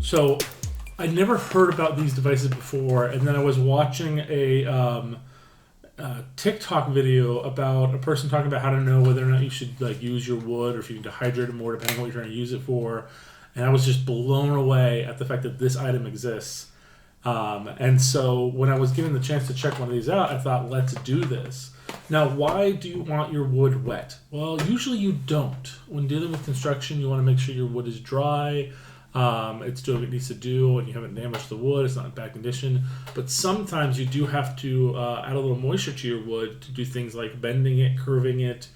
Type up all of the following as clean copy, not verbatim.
So I never heard about these devices before, and then I was watching a TikTok video about a person talking about how to know whether or not you should like use your wood or if you need to hydrate it more depending on what you're trying to use it for. And I was just blown away at the fact that this item exists. And so when I was given the chance to check one of these out, I thought, let's do this. Now, why do you want your wood wet? Well, usually you don't. When dealing with construction, you want to make sure your wood is dry. It's doing what it needs to do, and you haven't damaged the wood. It's not in bad condition. But sometimes you do have to add a little moisture to your wood to do things like bending it, curving it,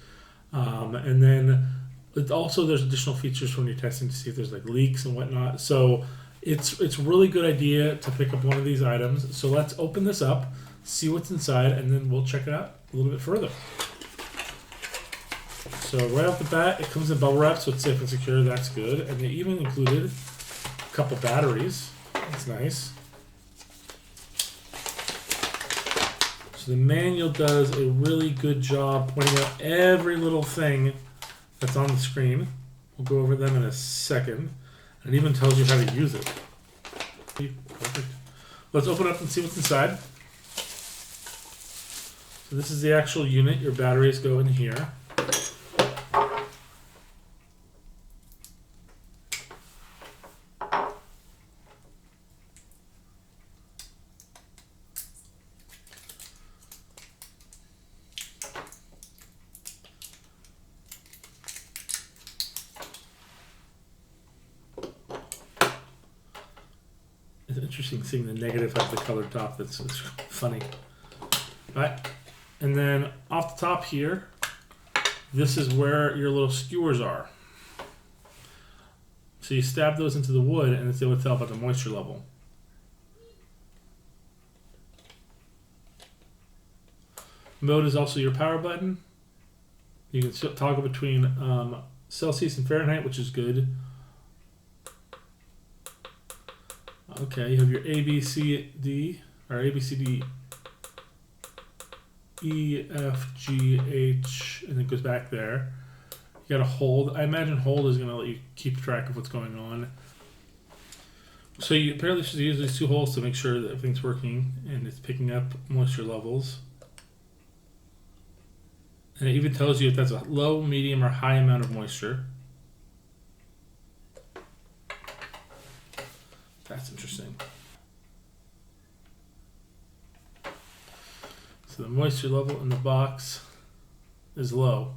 and then also there's additional features when you're testing to see if there's like leaks and whatnot. So it's a really good idea to pick up one of these items. So let's open this up, see what's inside, and then we'll check it out a little bit further. So right off the bat, it comes in bubble wrap, so it's safe and secure. That's good. And they even included a couple batteries. That's nice. So the manual does a really good job pointing out every little thing that's on the screen. We'll go over them in a second. And it even tells you how to use it. Perfect. Let's open up and see what's inside. So this is the actual unit. Your batteries go in here. It's interesting seeing the negative have the colored top. That's funny. Right. And then off the top here, this is where your little skewers are. So you stab those into the wood and it's able to tell about the moisture level. Mode is also your power button. You can toggle between Celsius and Fahrenheit, which is good. Okay, you have your A, B, C, D, or A, B, C, D, E, F, G, H, and it goes back there. You got a hold. I imagine hold is going to let you keep track of what's going on. So you apparently should use these two holes to make sure that everything's working and it's picking up moisture levels. And it even tells you if that's a low, medium, or high amount of moisture. That's interesting. So the moisture level in the box is low.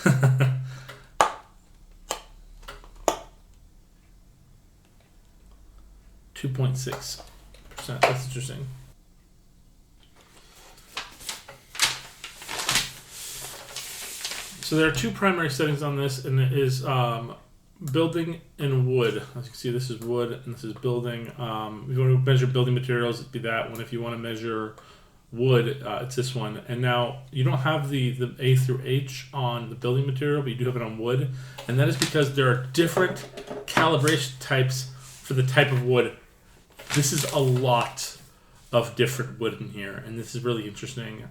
2.6%. That's interesting. So there are two primary settings on this, and it is building and wood. As you can see, this is wood and this is building. If you want to measure building materials, it'd be that one. If you want to measure wood, it's this one. And now you don't have the A through H on the building material, but you do have it on wood. And that is because there are different calibration types for the type of wood. This is a lot of different wood in here, and this is really interesting.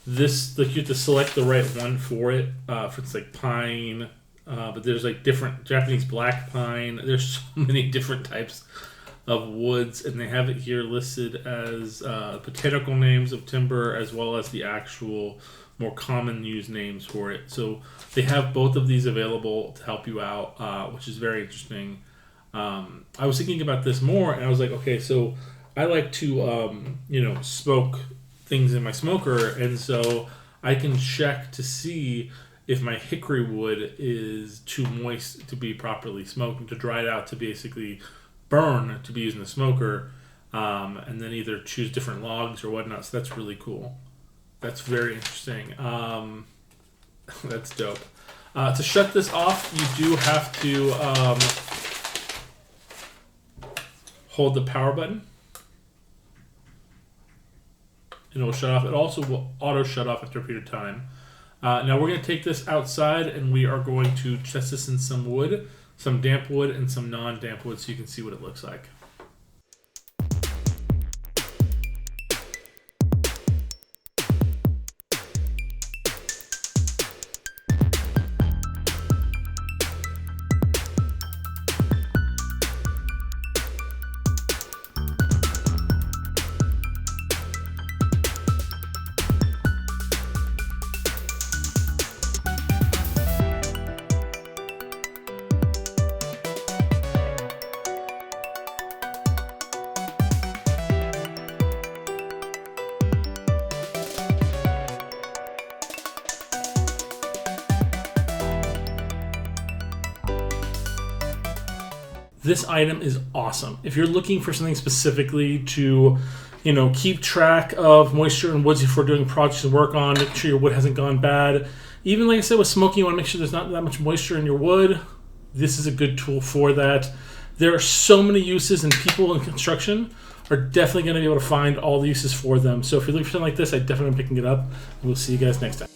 This, like, you have to select the right one for it. For it's like pine, but there's like different Japanese black pine. There's so many different types of woods, and they have it here listed as botanical names of timber as well as the actual more common used names for it. So they have both of these available to help you out, which is very interesting. I was thinking about this more, and I was like, okay, so I like to smoke things in my smoker, and so I can check to see if my hickory wood is too moist to be properly smoked and to dry it out to basically burn to be used in the smoker, and then either choose different logs or whatnot. So that's really cool. That's very interesting. That's dope. To shut this off, you do have to hold the power button, and it will shut off. It also will auto shut off after a period of time. Now we're going to take this outside, and we are going to test this in some wood, some damp wood and some non-damp wood, so you can see what it looks like. this item is awesome. If you're looking for something specifically to, you know, keep track of moisture in woods before doing projects to work on, make sure your wood hasn't gone bad. Even like I said with smoking, you want to make sure there's not that much moisture in your wood. This is a good tool for that. There are so many uses, and people in construction are definitely going to be able to find all the uses for them. So if you're looking for something like this, I definitely am picking it up. And we'll see you guys next time.